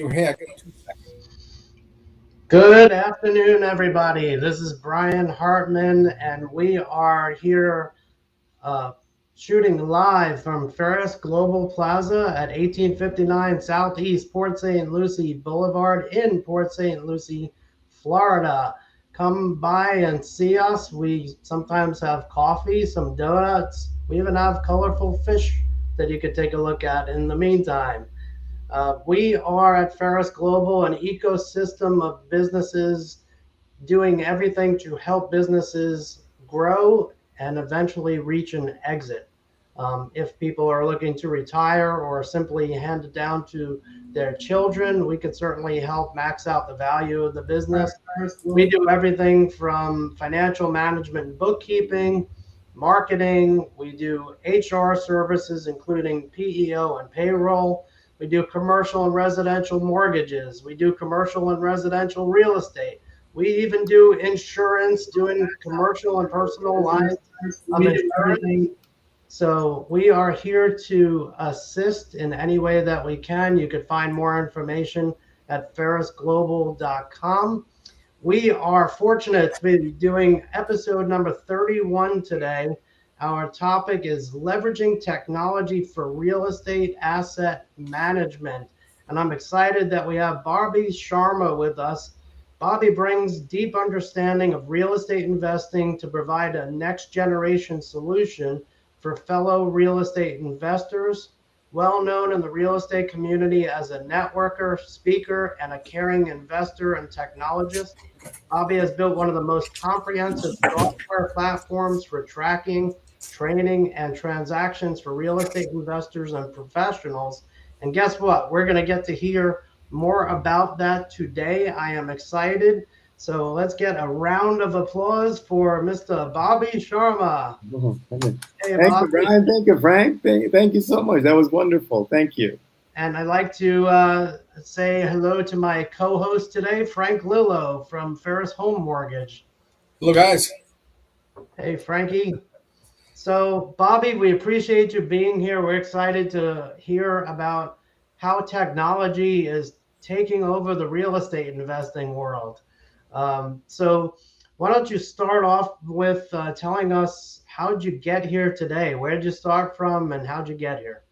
you. Hey, I got 2 seconds. Good afternoon, everybody. This is Brian Hartman, and we are here uh, shooting live from Pharus Global Plaza at 1859 Southeast Port St. Lucie Boulevard in Port St. Lucie, Florida. Come by and see us. We sometimes have coffee, some donuts. We even have colorful fish that you could take a look at in the meantime. We are at Pharus Global, an ecosystem of businesses doing everything to help businesses grow and eventually reach an exit. If people are looking to retire or simply hand it down to their children, we could certainly help max out the value of the business. We do everything from financial management and bookkeeping, marketing. We do HR services, including PEO and payroll. We do commercial and residential mortgages. We do commercial and residential real estate. We even do insurance, doing commercial and personal lines of insurance. So we are here to assist in any way that we can. You could find more information at pharusglobal.com. We are fortunate to be doing episode number 31 today. Our topic is leveraging technology for real estate asset management. And I'm excited that we have Bobby Sharma with us. Bobby brings deep understanding of real estate investing to provide a next generation solution for fellow real estate investors. Well known in the real estate community as a networker, speaker, and a caring investor and technologist, Bobby has built one of the most comprehensive software platforms for tracking, training, and transactions for real estate investors and professionals. And guess what? We're going to get to hear more about that today. I am excited. So let's get a round of applause for Mr. Bobby Sharma. Hey, Thank you, Bobby. Brian. Thank you, Frank. Thank you so much. That was wonderful. Thank you. And I'd like to say hello to my co-host today, Frank Lillo from Ferris Home Mortgage. Hello, guys. Hey, Frankie. So, Bobby, we appreciate you being here. We're excited to hear about how technology is taking over the real estate investing world. So, why don't you start off with telling us how'd you get here today? Where did you start from, and how'd you get here?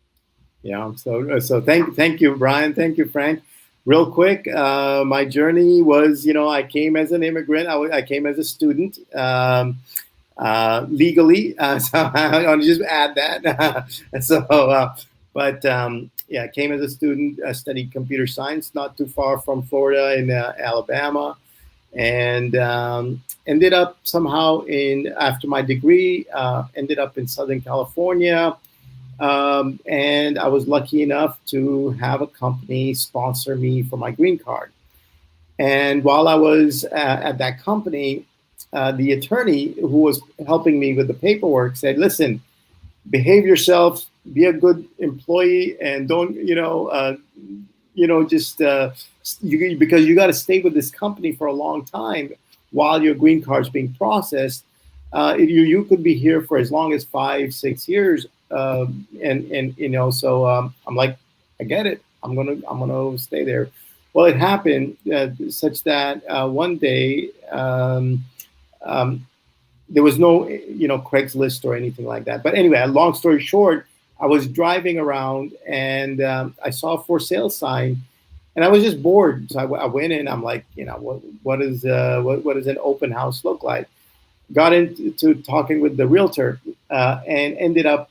Yeah. So thank you, Brian. Thank you, Frank. Real quick, my journey was, I came as an immigrant. I came as a student. Legally, so I want to just add that. I came as a student. I studied computer science, not too far from Florida in Alabama, and ended up somehow after my degree, ended up in Southern California, and I was lucky enough to have a company sponsor me for my green card. And while I was at that company, the attorney who was helping me with the paperwork said, "Listen, behave yourself, be a good employee, and don't, because you got to stay with this company for a long time while your green card's being processed. You could be here for as long as 5-6 years." I'm like, I get it. I'm gonna stay there. Well, it happened such that one day. There was no, Craigslist or anything like that. But anyway, long story short, I was driving around and I saw a for sale sign, and I was just bored. So I went in. I'm like, what does an open house look like? Got into talking with the realtor and ended up.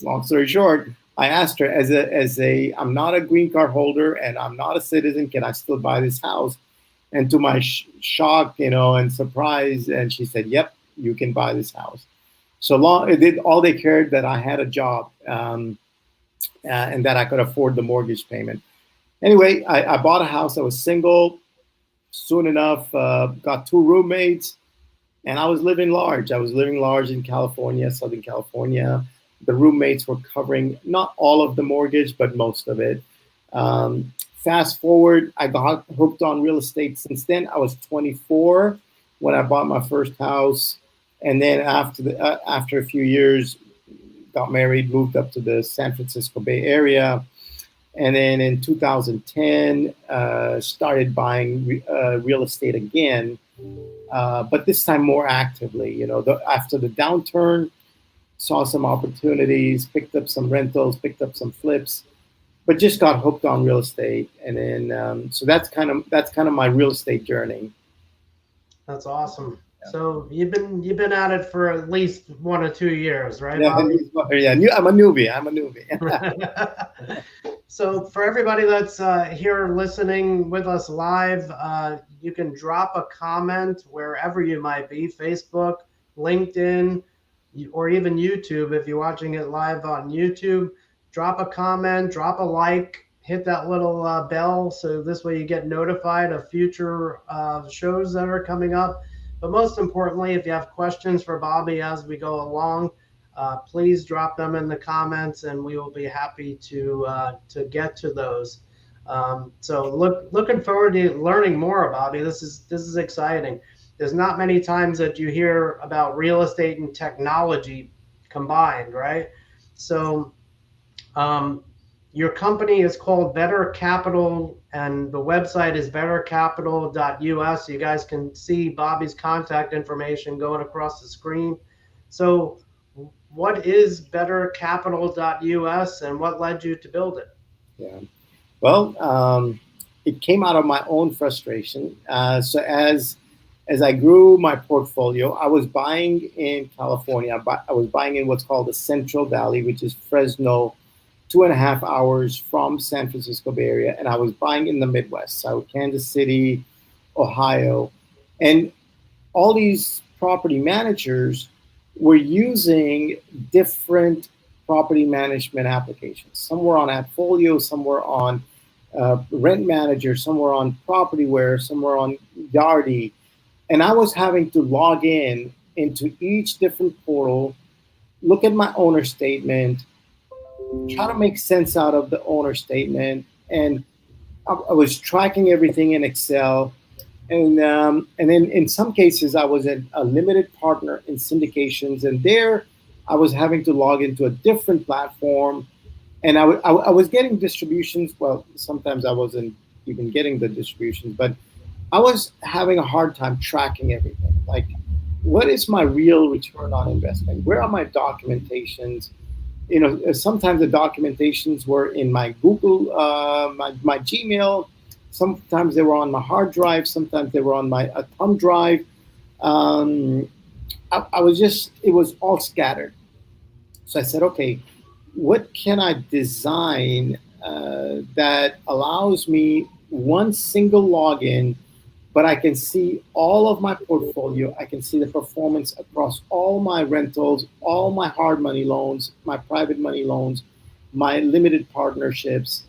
Long story short, I asked her, I'm not a green card holder and I'm not a citizen. Can I still buy this house? And to my shock, and surprise, and she said, "Yep, you can buy this house." So long, all they cared that I had a job and that I could afford the mortgage payment. Anyway, I bought a house. I was single. Soon enough, got 2 roommates, and I was living large. I was living large in California, Southern California. The roommates were covering not all of the mortgage, but most of it. Fast forward, I got hooked on real estate since then. I was 24 when I bought my first house, and then after a few years, got married, moved up to the San Francisco Bay Area, And then in 2010, started buying real estate again, but this time more actively. After the downturn, saw some opportunities, picked up some rentals, picked up some flips, but just got hooked on real estate. And then so that's kind of my real estate journey. That's awesome. So you've been at it for at least 1 or 2 years, right, Yeah, Bobby? yeah. I'm a newbie. I'm a newbie. So for everybody that's here listening with us live, you can drop a comment wherever you might be, Facebook, LinkedIn, or even YouTube. If you're watching it live on YouTube, drop a comment, drop a like, hit that little bell, so this way you get notified of future shows that are coming up. But most importantly, if you have questions for Bobby as we go along, please drop them in the comments, and we will be happy to get to those. So looking forward to learning more, Bobby. This is exciting. There's not many times that you hear about real estate and technology combined, right? So um, your company is called Better Capital, and the website is bettercapital.us. You guys can see Bobby's contact information going across the screen. So what is bettercapital.us and what led you to build it? Yeah. Well, it came out of my own frustration. So as I grew my portfolio, I was buying in California. I was buying in what's called the Central Valley, which is Fresno, 2.5 hours from San Francisco Bay Area, and I was buying in the Midwest, so Kansas City, Ohio, and all these property managers were using different property management applications. Some were on Appfolio, some were on Rent Manager, some were on Propertyware, some were on Yardi, and I was having to log in into each different portal, look at my owner statement, try to make sense out of the owner statement, and I was tracking everything in Excel. And then in some cases, I was a limited partner in syndications, and there I was having to log into a different platform, and I was getting distributions. Well, sometimes I wasn't even getting the distributions, but I was having a hard time tracking everything. Like, what is my real return on investment? Where are my documentations? Sometimes the documentations were in my Google, my Gmail. Sometimes they were on my hard drive. Sometimes they were on my thumb drive. Um, it was all scattered. So I said, okay, what can I design that allows me one single login, but I can see all of my portfolio. I can see the performance across all my rentals, all my hard money loans, my private money loans, my limited partnerships,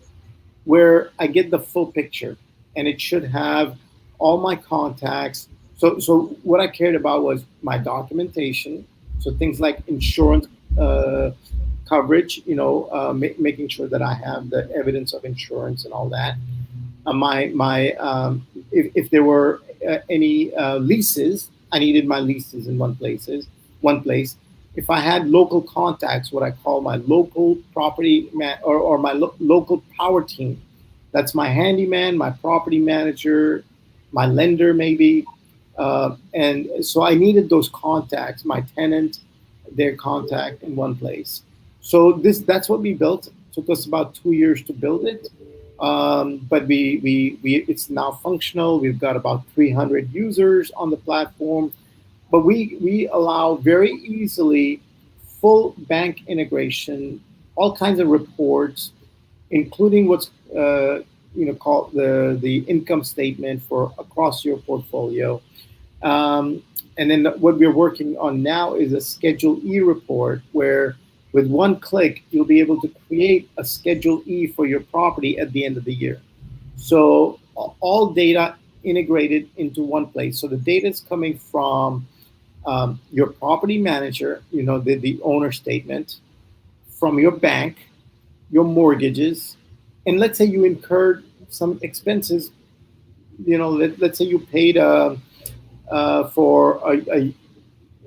where I get the full picture, and it should have all my contacts. So what I cared about was my documentation. So things like insurance coverage, making sure that I have the evidence of insurance and all that. If there were any leases, I needed my leases in one place. If I had local contacts, what I call my local property or my local power team, that's my handyman, my property manager, my lender maybe, and so I needed those contacts, my tenant, their contact in one place. So that's what we built. It took us about 2 years to build it. But it's now functional. We've got about 300 users on the platform, but we allow very easily full bank integration, all kinds of reports, including what's called the income statement for across your portfolio. And then what we're working on now is a Schedule E report where with one click, you'll be able to create a Schedule E for your property at the end of the year. So all data integrated into one place. So the data is coming from your property manager, the owner statement, from your bank, your mortgages, and let's say you incurred some expenses. Let's say you paid for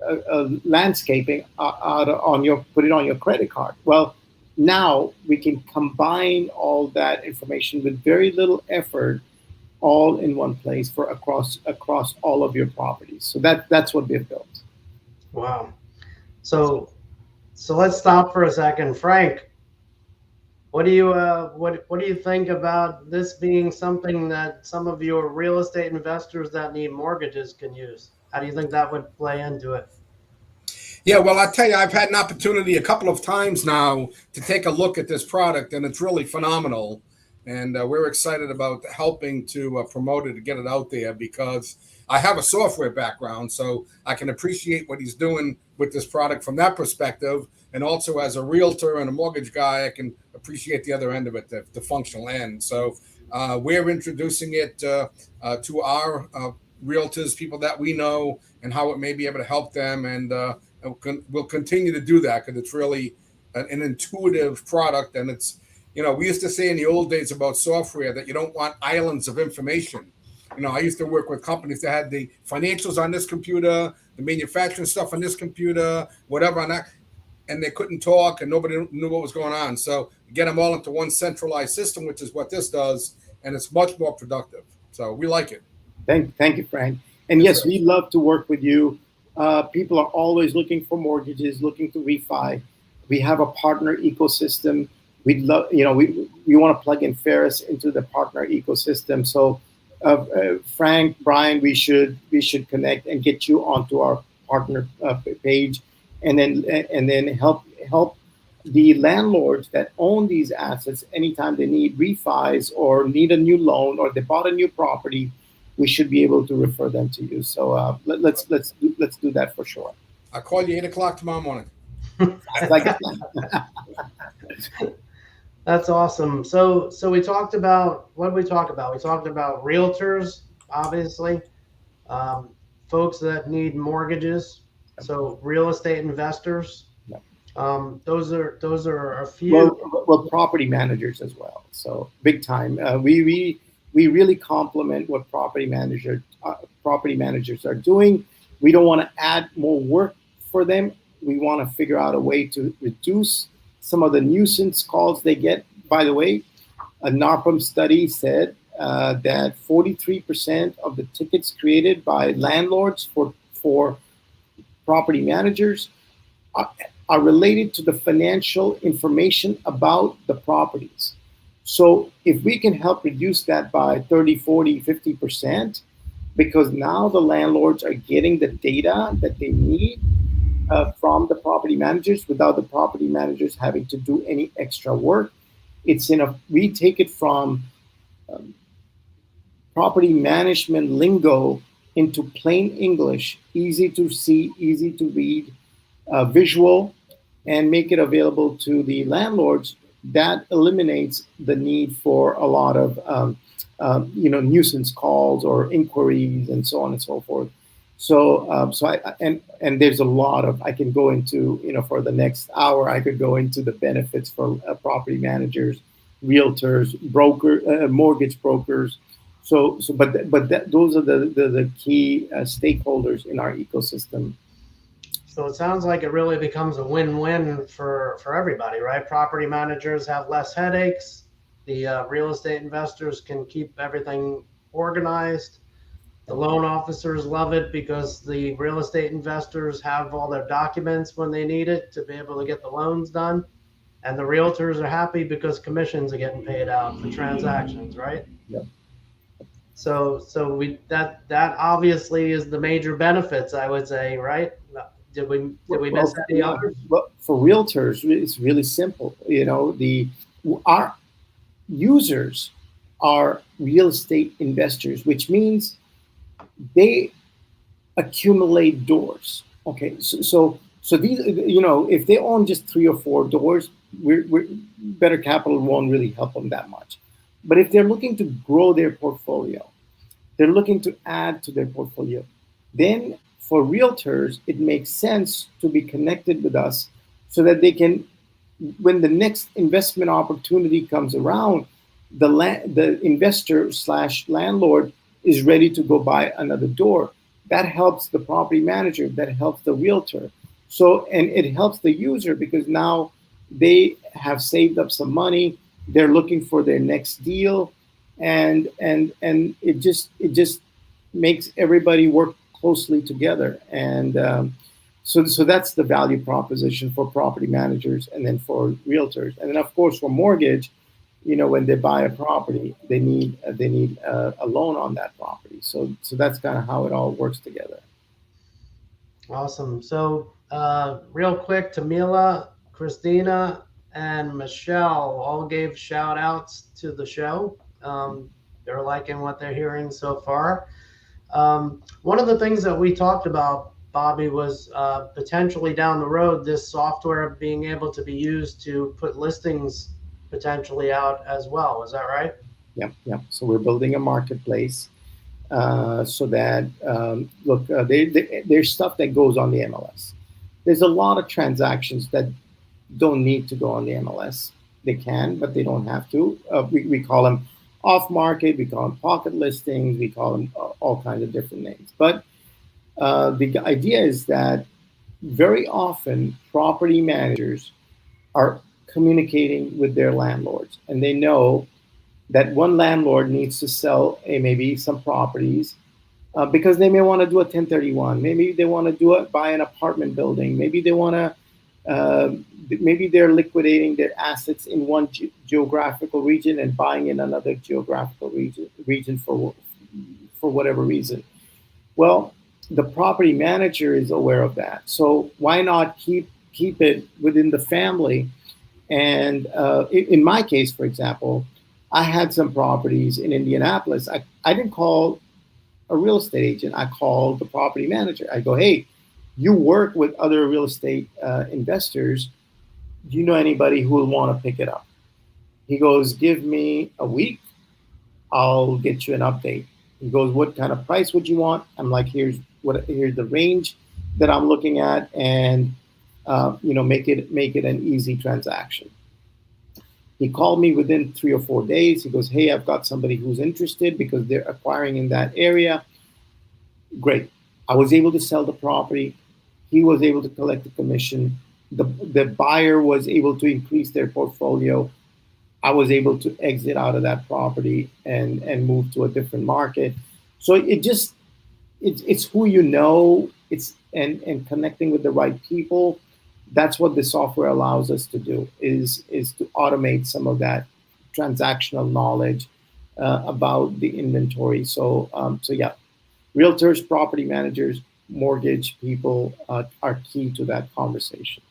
a landscaping put it on your credit card. Well, now we can combine all that information with very little effort, all in one place for across all of your properties. So that's what we've built. Wow. So let's stop for a second, Frank. What do you think about this being something that some of your real estate investors that need mortgages can use? How do you think that would play into it? Yeah, well, I tell you, I've had an opportunity a couple of times now to take a look at this product, and it's really phenomenal. And we're excited about helping to promote it to get it out there because I have a software background, so I can appreciate what he's doing with this product from that perspective. And also, as a realtor and a mortgage guy, I can appreciate the other end of it, the functional end. So we're introducing it to our realtors, people that we know, and how it may be able to help them. And we'll continue to do that because it's really an intuitive product. And it's, we used to say in the old days about software that you don't want islands of information. I used to work with companies that had the financials on this computer, the manufacturing stuff on this computer, whatever on that, and they couldn't talk and nobody knew what was going on. So get them all into one centralized system, which is what this does, and it's much more productive. So we like it. Thank you, Frank. And yes, we love to work with you. People are always looking for mortgages, looking to refi. We have a partner ecosystem. We'd love, we want to plug in Pharus into the partner ecosystem. So, Frank, Brian, we should connect and get you onto our partner page, and then help the landlords that own these assets anytime they need refis or need a new loan or they bought a new property. We should be able to refer them to you. So let's do that for sure. I'll call you 8 o'clock tomorrow morning. That's awesome. So we talked about, what did we talk about? We talked about realtors, obviously, folks that need mortgages. So real estate investors. Those are a few. Well, property managers as well. So big time. We really complement what property managers are doing. We don't want to add more work for them. We want to figure out a way to reduce some of the nuisance calls they get. By the way, a NARPM study said that 43% of the tickets created by landlords for property managers are related to the financial information about the properties. So if we can help reduce that by 30, 40, 50%, because now the landlords are getting the data that they need from the property managers without the property managers having to do any extra work. We take it from property management lingo into plain English, easy to see, easy to read, visual, and make it available to the landlords. That eliminates the need for a lot of nuisance calls or inquiries and so on and so forth. So there's a lot of, I can go into, for the next hour, I could go into the benefits for property managers, realtors, mortgage brokers. Those are the key stakeholders in our ecosystem. So it sounds like it really becomes a win-win for everybody, right? Property managers have less headaches. The real estate investors can keep everything organized. The loan officers love it because the real estate investors have all their documents when they need it to be able to get the loans done. And the realtors are happy because commissions are getting paid out for transactions, right? Yeah. So that obviously is the major benefits, I would say, right? Did we miss any others? Well, for realtors, it's really simple. Our users are real estate investors, which means they accumulate doors. Okay, so these, if they own just 3 or 4 doors, Better Capital won't really help them that much. But if they're looking to grow their portfolio, they're looking to add to their portfolio, then for realtors, it makes sense to be connected with us so that they can, when the next investment opportunity comes around, the investor / landlord is ready to go buy another door. That helps the property manager, that helps the realtor. So, and it helps the user because now they have saved up some money. They're looking for their next deal, and it just makes everybody work closely together. And so that's the value proposition for property managers, and then for realtors, and then of course for mortgage. When they buy a property, they need a loan on that property. So that's kind of how it all works together. Awesome. So, real quick, Tamila, Christina, and Michelle all gave shout outs to the show. They're liking what they're hearing so far. One of the things that we talked about, Bobby, was potentially down the road, this software being able to be used to put listings potentially out as well. Is that right? Yeah. So we're building a marketplace so that look, there's stuff that goes on the MLS. There's a lot of transactions that don't need to go on the MLS. They can, but they don't have to. We call them off market. We call them pocket listings. We call them all kinds of different names. But the idea is that very often property managers are communicating with their landlords, and they know that one landlord needs to sell maybe some properties because they may want to do a 1031. Maybe they want to buy an apartment building. Maybe they want to. Maybe they're liquidating their assets in one geographical region and buying in another geographical region for whatever reason. Well, the property manager is aware of that. So why not keep it within the family? And in my case, for example, I had some properties in Indianapolis. I didn't call a real estate agent. I called the property manager. I go, hey, you work with other real estate investors. Do you know anybody who will want to pick it up? He goes, give me a week. I'll get you an update. He goes, what kind of price would you want? I'm like, here's the range that I'm looking at, and make it an easy transaction. He called me within 3 or 4 days. He goes, hey, I've got somebody who's interested because they're acquiring in that area. Great. I was able to sell the property. He was able to collect the commission. The buyer was able to increase their portfolio. I was able to exit out of that property and move to a different market. So it's who you know, and connecting with the right people. That's what the software allows us to do, is to automate some of that transactional knowledge about the inventory. So yeah, realtors, property managers, mortgage people are key to that conversation.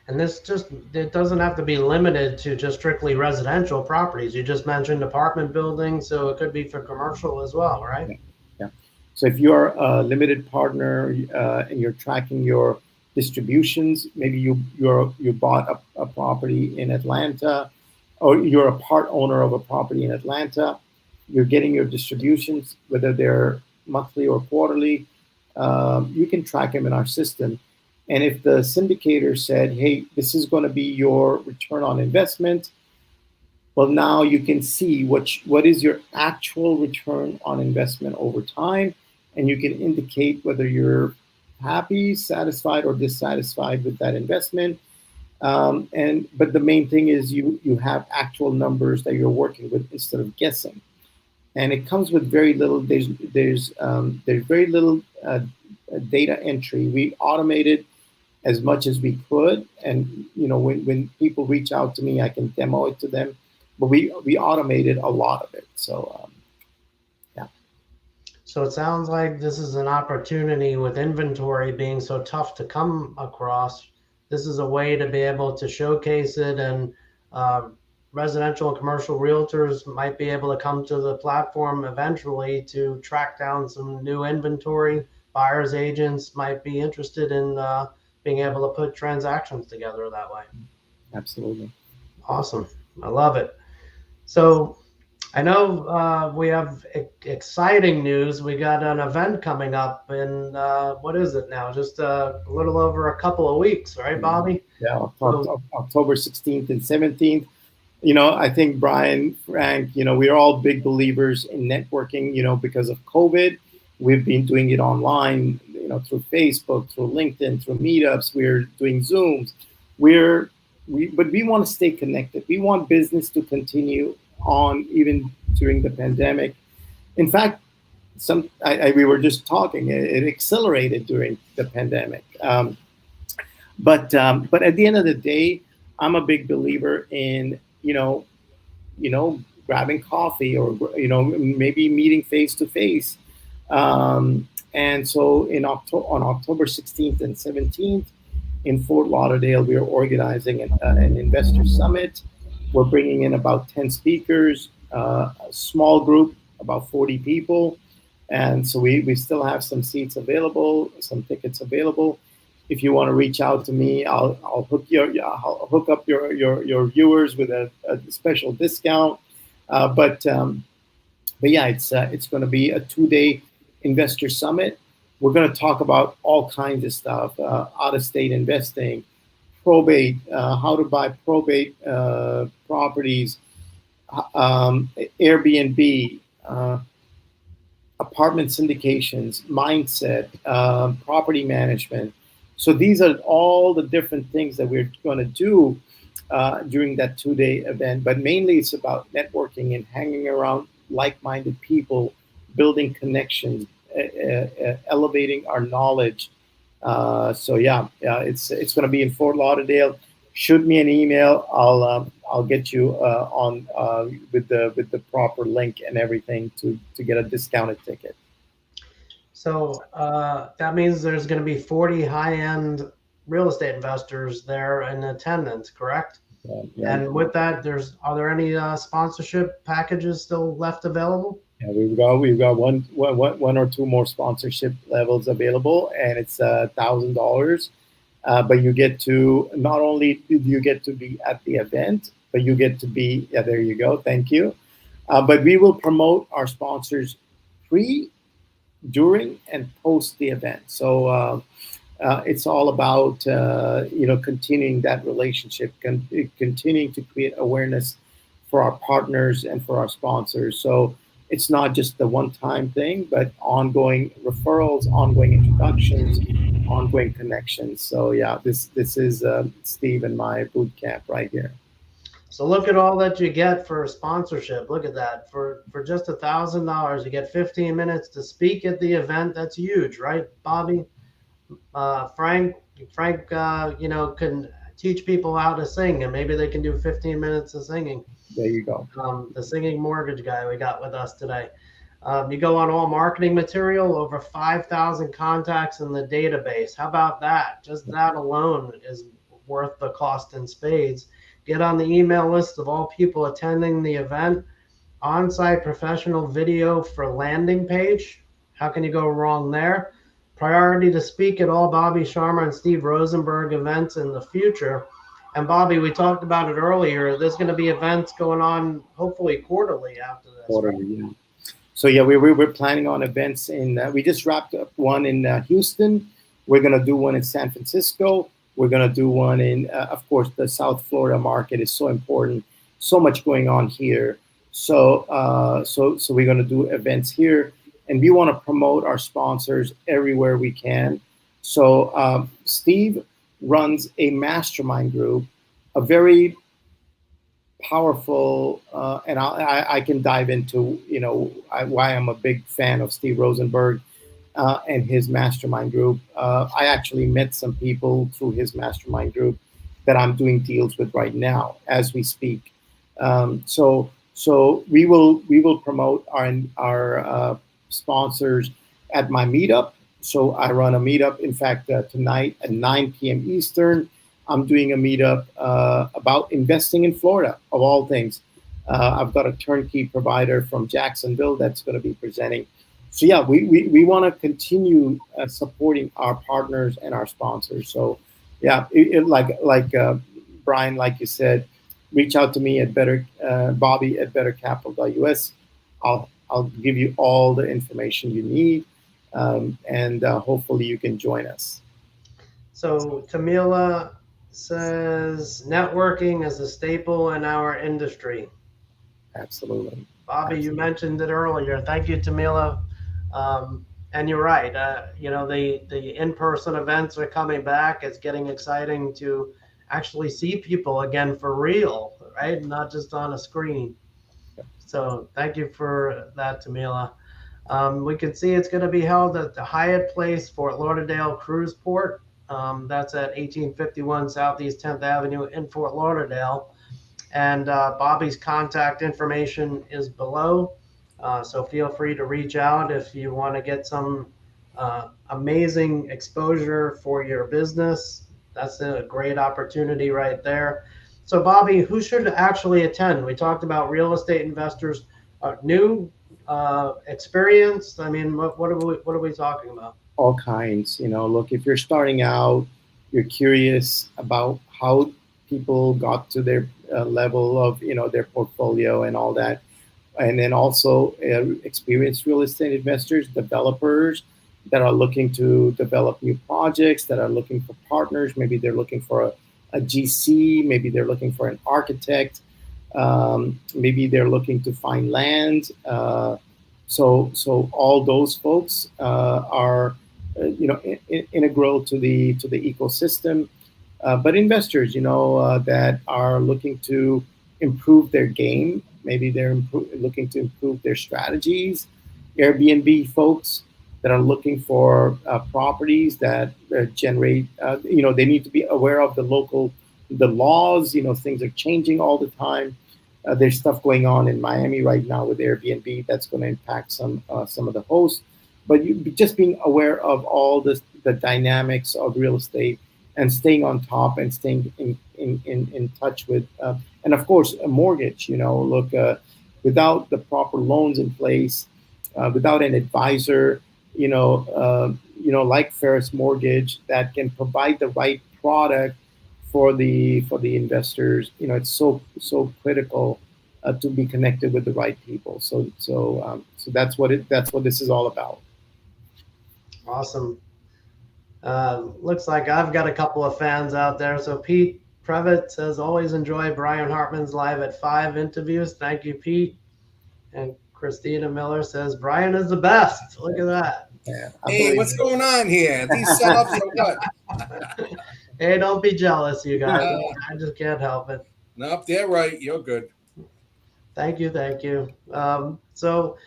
And it doesn't have to be limited to just strictly residential properties. You just mentioned apartment buildings, so it could be for commercial as well, right? Yeah. So if you're a limited partner and you're tracking your distributions, maybe you bought a property in Atlanta, or you're a part owner of a property in Atlanta, you're getting your distributions, whether they're monthly or quarterly, you can track them in our system. And if the syndicator said, hey, this is going to be your return on investment, well, now you can see what is your actual return on investment over time, and you can indicate whether you're happy, satisfied, or dissatisfied with that investment. But the main thing is you have actual numbers that you're working with instead of guessing. And it comes with very little. There's very little data entry. We automated as much as we could, and when people reach out to me, I can demo it to them. But we automated a lot of it. So yeah. So it sounds like this is an opportunity, with inventory being so tough to come across. This is a way to be able to showcase it, and residential and commercial realtors might be able to come to the platform eventually to track down some new inventory. Buyers agents might be interested in being able to put transactions together that way. Absolutely. Awesome. I love it. So I know we have exciting news. We got an event coming up in, what is it now? Just a little over a couple of weeks, right, Bobby? Yeah, October 16th and 17th. I think Brian, Frank, we're all big believers in networking, because of COVID. We've been doing it online, through Facebook, through LinkedIn, through meetups. We're doing Zooms. We're we want to stay connected. We want business to continue on even during the pandemic. In fact, we were just talking. It accelerated during the pandemic. But at the end of the day, I'm a big believer in grabbing coffee or maybe meeting face to face. And so on October 16th and 17th in Fort Lauderdale, we are organizing an investor summit. We're bringing in about 10 speakers, a small group, about 40 people. And so we still have some seats available, some tickets available. If you want to reach out to me, I'll hook up your viewers with a special discount. But yeah, it's going to be a 2-day investor summit. We're going to talk about all kinds of stuff: out-of-state investing, probate, how to buy probate properties, Airbnb, apartment syndications, mindset, property management. So these are all the different things that we're going to do during that 2-day event. But mainly it's about networking and hanging around like-minded people, building connections, elevating our knowledge. So yeah, it's going to be in Fort Lauderdale. Shoot me an email. I'll get you on with the proper link and everything to get a discounted ticket. So that means there's going to be 40 high-end real estate investors there in attendance, correct? Yeah. And with that, are there any sponsorship packages still left available? Yeah, we've got one or two more sponsorship levels available, and it's $1,000. But you get to not only do you get to be at the event, but you get to be there you go, thank you. But we will promote our sponsors pre, during, and post the event. So it's all about continuing that relationship, continuing to create awareness for our partners and for our sponsors. So it's not just the one-time thing, but ongoing referrals, ongoing introductions, ongoing connections. So yeah, this is Steve and my boot camp right here. So look at all that you get for sponsorship. Look at that. For just $1,000, you get 15 minutes to speak at the event. That's huge, right, Bobby? Frank, can teach people how to sing, and maybe they can do 15 minutes of singing. There you go. The singing mortgage guy we got with us today. You go on all marketing material, over 5,000 contacts in the database. How about that? Just that alone is worth the cost in spades. Get on the email list of all people attending the event. On-site professional video for landing page. How can you go wrong there? Priority to speak at all Bobby Sharma and Steve Rosenberg events in the future. And Bobby, we talked about it earlier. There's going to be events going on, hopefully quarterly after this. Quarterly, yeah. So yeah, we're planning on events we just wrapped up one in Houston. We're going to do one in San Francisco. We're going to do one in, of course, the South Florida market is so important. So much going on here. So we're going to do events here, and we want to promote our sponsors everywhere we can. So Steve runs a mastermind group, a very powerful, and I can dive into why I'm a big fan of Steve Rosenberg and his mastermind group. I actually met some people through his mastermind group that I'm doing deals with right now as we speak. So we will promote our sponsors at my meetup. So I run a meetup. In fact, tonight at 9 p.m. Eastern, I'm doing a meetup about investing in Florida, of all things. I've got a turnkey provider from Jacksonville that's going to be presenting. So yeah, we want to continue supporting our partners and our sponsors. So yeah, like Brian, like you said, reach out to me at Bobby at bettercapital.us. I'll give you all the information you need, and hopefully you can join us. So Tamila says networking is a staple in our industry. Absolutely. Bobby, you mentioned it earlier. Thank you, Tamila. And you're right. The in-person events are coming back. It's getting exciting to actually see people again for real, right? Not just on a screen. So thank you for that, Tamila. We can see it's going to be held at the Hyatt Place, Fort Lauderdale Cruise Port. That's at 1851 Southeast 10th Avenue in Fort Lauderdale. And Bobby's contact information is below. So feel free to reach out if you want to get some amazing exposure for your business. That's a great opportunity right there. So, Bobby, who should actually attend? We talked about real estate investors, new, experienced. I mean, what are we talking about? All kinds. Look, if you're starting out, you're curious about how people got to their level of their portfolio and all that, and then also experienced real estate investors, developers that are looking to develop new projects, that are looking for partners. Maybe they're looking for a GC, maybe they're looking for an architect, maybe they're looking to find land. So all those folks are integral to the ecosystem. But investors, that are looking to improve their game, maybe they're looking to improve their strategies. Airbnb folks that are looking for properties that generate, they need to be aware of the laws. Things are changing all the time. There's stuff going on in Miami right now with Airbnb that's going to impact some of the hosts. But just being aware of all the dynamics of real estate and staying on top and staying in touch with, and of course, a mortgage. Look, without the proper loans in place, without an advisor, like Ferris Mortgage that can provide the right product for the investors. It's so critical to be connected with the right people. So that's what this is all about. Awesome. Looks like I've got a couple of fans out there. So Pete Previtt says, always enjoy Brian Hartman's Live at 5 interviews. Thank you, Pete. And Christina Miller says, Brian is the best. Look at that. Yeah, hey, what's going on here? These setups are what? Hey, don't be jealous, you guys. I just can't help it. Nope, they're right. You're good. Thank you. So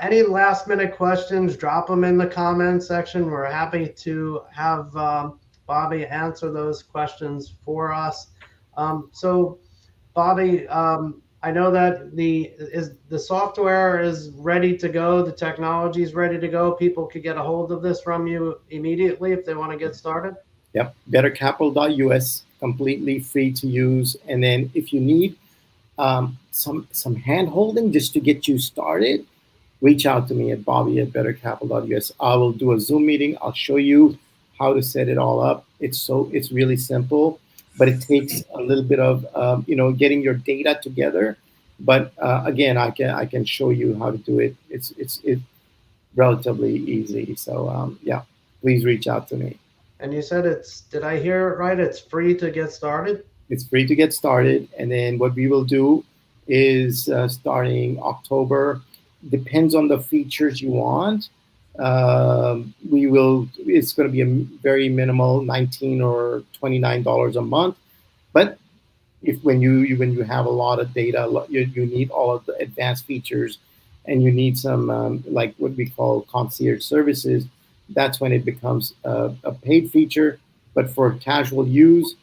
any last minute questions, drop them in the comments section. We're happy to have Bobby answer those questions for us. So Bobby, I know that the software is ready to go. The technology is ready to go. People could get a hold of this from you immediately if they want to get started. Yep. Bettercapital.us, completely free to use. And then if you need some hand holding just to get you started, reach out to me at Bobby@bettercapital.us. I will do a Zoom meeting. I'll show you how to set it all up. It's really simple, but it takes a little bit of getting your data together. But again, I can show you how to do it. It's relatively easy. So yeah, please reach out to me. And you said did I hear it right? It's free to get started? It's free to get started. And then what we will do is starting October, depends on the features you want. It's going to be a very minimal $19 or $29 a month. But when you have a lot of data, you need all of the advanced features, and you need some like what we call concierge services. That's when it becomes a paid feature. But for casual use,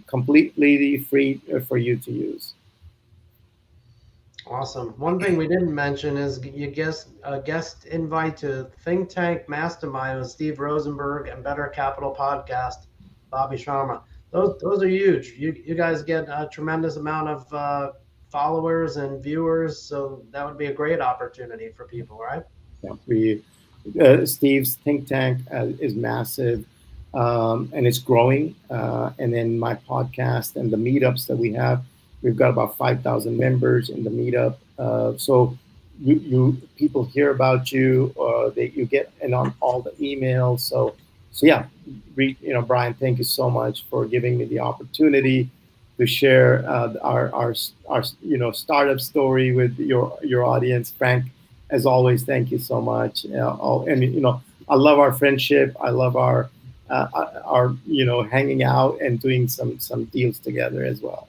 completely free for you to use. Awesome. One thing we didn't mention is you guest invite to Think Tank Mastermind with Steve Rosenberg and Better Capital Podcast, Bobby Sharma. Those are huge. You guys get a tremendous amount of followers and viewers, so that would be a great opportunity for people, right? Yeah, Steve's Think Tank is massive, and it's growing. And then my podcast and the meetups that we have, we've got about 5,000 members in the meetup. So you people hear about you, you get in on all the emails. So yeah, Brian, thank you so much for giving me the opportunity to share our startup story with your audience. Frank, as always, thank you so much. I love our friendship. I love our are hanging out and doing some deals together as well.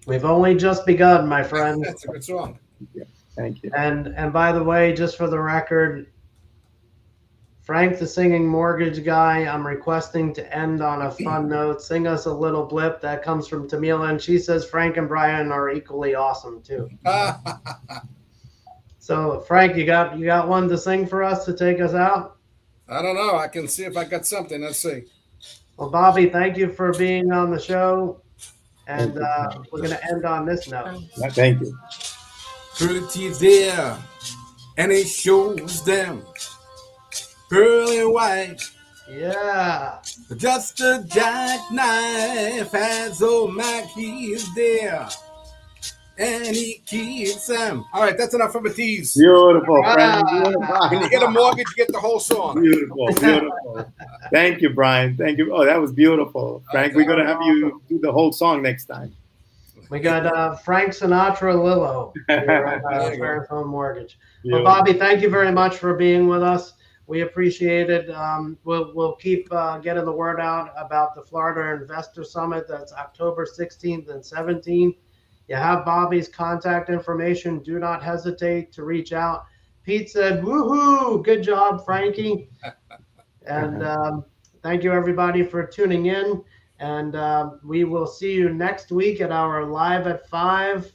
We've only just begun, my friend. That's a good song. Yeah, thank you. And by the way, just for the record, Frank, the singing mortgage guy, I'm requesting to end on a fun note. Sing us a little blip. That comes from Tamila, and she says Frank and Brian are equally awesome too. So, Frank, you got one to sing for us to take us out? I don't know. I can see if I got something. Let's see. Well, Bobby, thank you for being on the show, and we're going to end on this note. Yeah, thank you. Pretty there, and it shows them pearly white. Yeah. Just a jackknife as old Mac, he is there. And he keeps them. All right, that's enough of a tease. Beautiful, Frank. Beautiful. When you get a mortgage, you get the whole song. Beautiful, beautiful. Thank you, Brian. Thank you. Oh, that was beautiful. Frank, we're going to have you do the whole song next time. We got Frank Sinatra Lillo here at Fair Home Mortgage. Well, Bobby, thank you very much for being with us. We appreciate it. We'll keep getting the word out about the Florida Investor Summit. That's October 16th and 17th. You have Bobby's contact information. Do not hesitate to reach out. Pete said, woohoo, good job, Frankie. And thank you, everybody, for tuning in. And we will see you next week at our Live at 5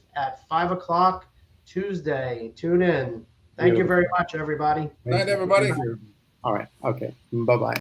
o'clock Tuesday. Tune in. Thank you very much, everybody. Good night, everybody. All right. Okay. Bye-bye.